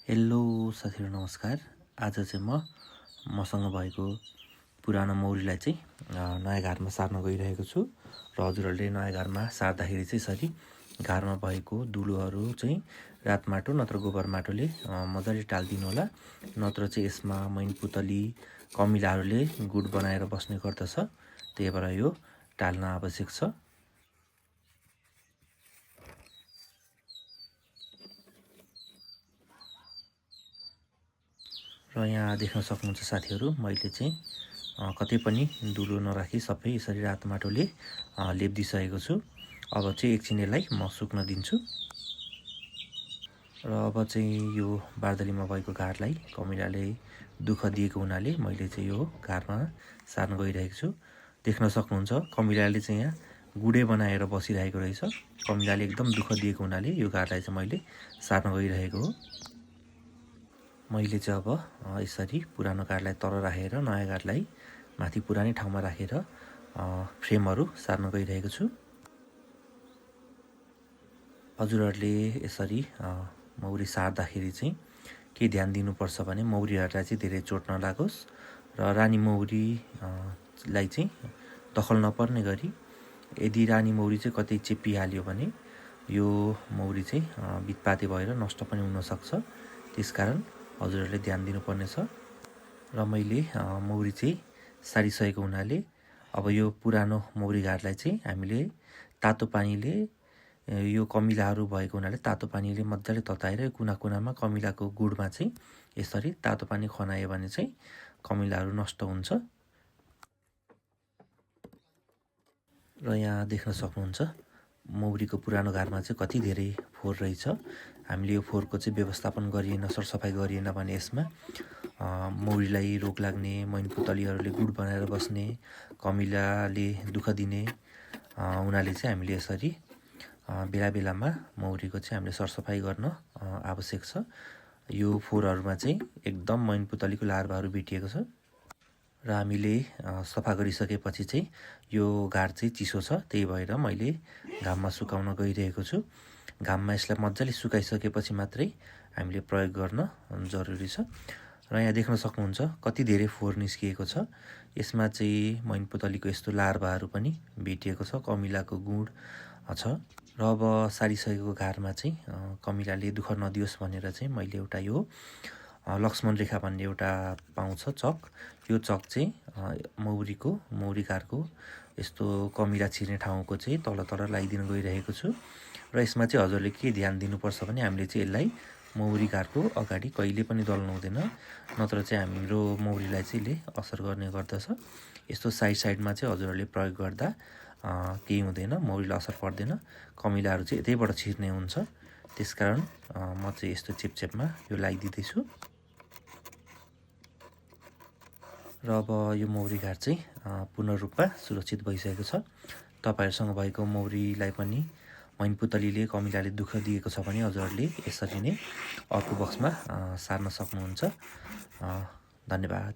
Hello साथीहरू नमस्कार। आज चाहिँ मसँग भएको पुरानो मौरीलाई चाहिँ नयाँ घरमा सार्न गइरहेको छु र हजुरहरूले नयाँ घरमा सार्दाखेरि चाहिँ यसरी घरमा भएको धुलोहरू चाहिँ रात माटो नत्र गोबर माटोले मजाले टालिदिनु होला, नत्र चाहिँ यसमा मैनपुतली कमिलाहरूले गुड बनाएर बस्ने गर्दछ। त्यही भएर यो टाल्न आवश्यक छ। र यहाँ देख्न सक्नुहुन्छ साथीहरू, मैले चाहिँ कतै पनि धुलो नराखी सबै यसरी रातो माटोले लेपिदिइसकेको छु। अब चाहिँ एकछिन यसलाई म सुक्न दिन्छु। र अब चाहिँ यो बार्दलीमा भएको घारलाई कमिलाले दुःख दिएको हुनाले मैले चाहिँ यो घारमा सार्न गइरहेको छु। देख्न सक्नुहुन्छ कमिलाले चाहिँ यहाँ गुडे बनाएर बसिरहेको रहेछ। कमिलाले एकदम दुःख दिएको हुनाले यो घारलाई चाहिँ मैले सार्न गइरहेको हो। मैले चाहिँ अब यसरी पुरानो घारलाई तर राखेर नयाँ घारलाई माथि पुरानै ठाउँमा राखेर फ्रेमहरू सार्न गइरहेको छु। हजुरहरूले यसरी मौरी सार्दाखेरि चाहिँ के ध्यान दिनुपर्छ भने मौरीहरूलाई चाहिँ धेरै चोट नलागोस् र रानी मौरीलाई चाहिँ दखल नपर्ने गरी, यदि रानी मौरी चाहिँ कतै चेपिहाल्यो भने यो मौरी चाहिँ बितपाते भएर नष्ट पनि हुनसक्छ। त्यसकारण हजुरहरूले ध्यान दिनुपर्नेछ। र मैले मौरी चाहिँ सारिसकेको हुनाले अब यो पुरानो मौरी घारलाई चाहिँ हामीले तातो पानीले, यो कमिलाहरू भएको हुनाले तातो पानीले मजाले तताएर कुना कुनामा कमिलाको गुडमा चाहिँ यसरी तातो पानी खनायो भने चाहिँ कमिलाहरू नष्ट हुन्छ। र यहाँ देख्न सक्नुहुन्छ मौरीको पुरानो घारमा चाहिँ कति धेरै फोहोर रहेछ। हामीले यो फोहोरको चाहिँ व्यवस्थापन गरिएन, सरसफाइ गरिएन भने यसमा मौरीलाई रोग लाग्ने, मैनपुतलीहरूले गुड बनाएर बस्ने, कमिलाले दुःख दिने हुनाले चाहिँ हामीले यसरी बेला बेलामा मौरीको चाहिँ हामीले सरसफाइ गर्न आवश्यक छ। यो फोहोरहरूमा चाहिँ एकदम मैनपुतलीको लार्भाहरू भेटिएको छ र हामीले सफा गरिसकेपछि चाहिँ यो घार चाहिँ चिसो छ, त्यही भएर मैले घाममा सुकाउन गइरहेको छु। घाममा यसलाई मजाले सुकाइसकेपछि मात्रै हामीले प्रयोग गर्न जरुरी छ। र यहाँ देख्न सक्नुहुन्छ कति धेरै फोहोर निस्किएको छ। यसमा चाहिँ मैनपुतलीको यस्तो लार्भाहरू पनि भेटिएको छ, कमिलाको गुड छ। र अब सारिसकेको घारमा चाहिँ कमिलाले दुःख नदियोस् भनेर चाहिँ मैले एउटा यो लक्ष्मण रेखा भन्ने एउटा पाउँछ चक, यो चक चाहिँ मौरी घारको यस्तो कमिला छिर्ने ठाउँको चाहिँ तल लगाइदिन गइरहेको छु। र यसमा चाहिँ हजुरले के ध्यान दिनुपर्छ भने हामीले चाहिँ यसलाई मौरी घारको अगाडि कहिले पनि दल्नु हुँदैन, नत्र चाहिँ हाम्रो मौरीलाई चाहिँ यसले असर गर्ने गर्दछ। यस्तो साइडमा चाहिँ हजुरहरूले प्रयोग गर्दा केही हुँदैन, मौरीलाई असर पर्दैन। कमिलाहरू चाहिँ यतैबाट छिर्ने हुन्छ। त्यसकारण म चाहिँ यस्तो चेपचेपमा यो लगाइदिँदैछु। र अब यो मौरी घार चाहिँ पूर्ण रूपमा सुरक्षित भइसकेको छ। तपाईँहरूसँग भएको मौरीलाई पनि मैनपुतलीले कमिलाले दुःख दिएको छ भने हजुरहरूले यसरी नै अर्को बक्समा सार्न सक्नुहुन्छ। धन्यवाद।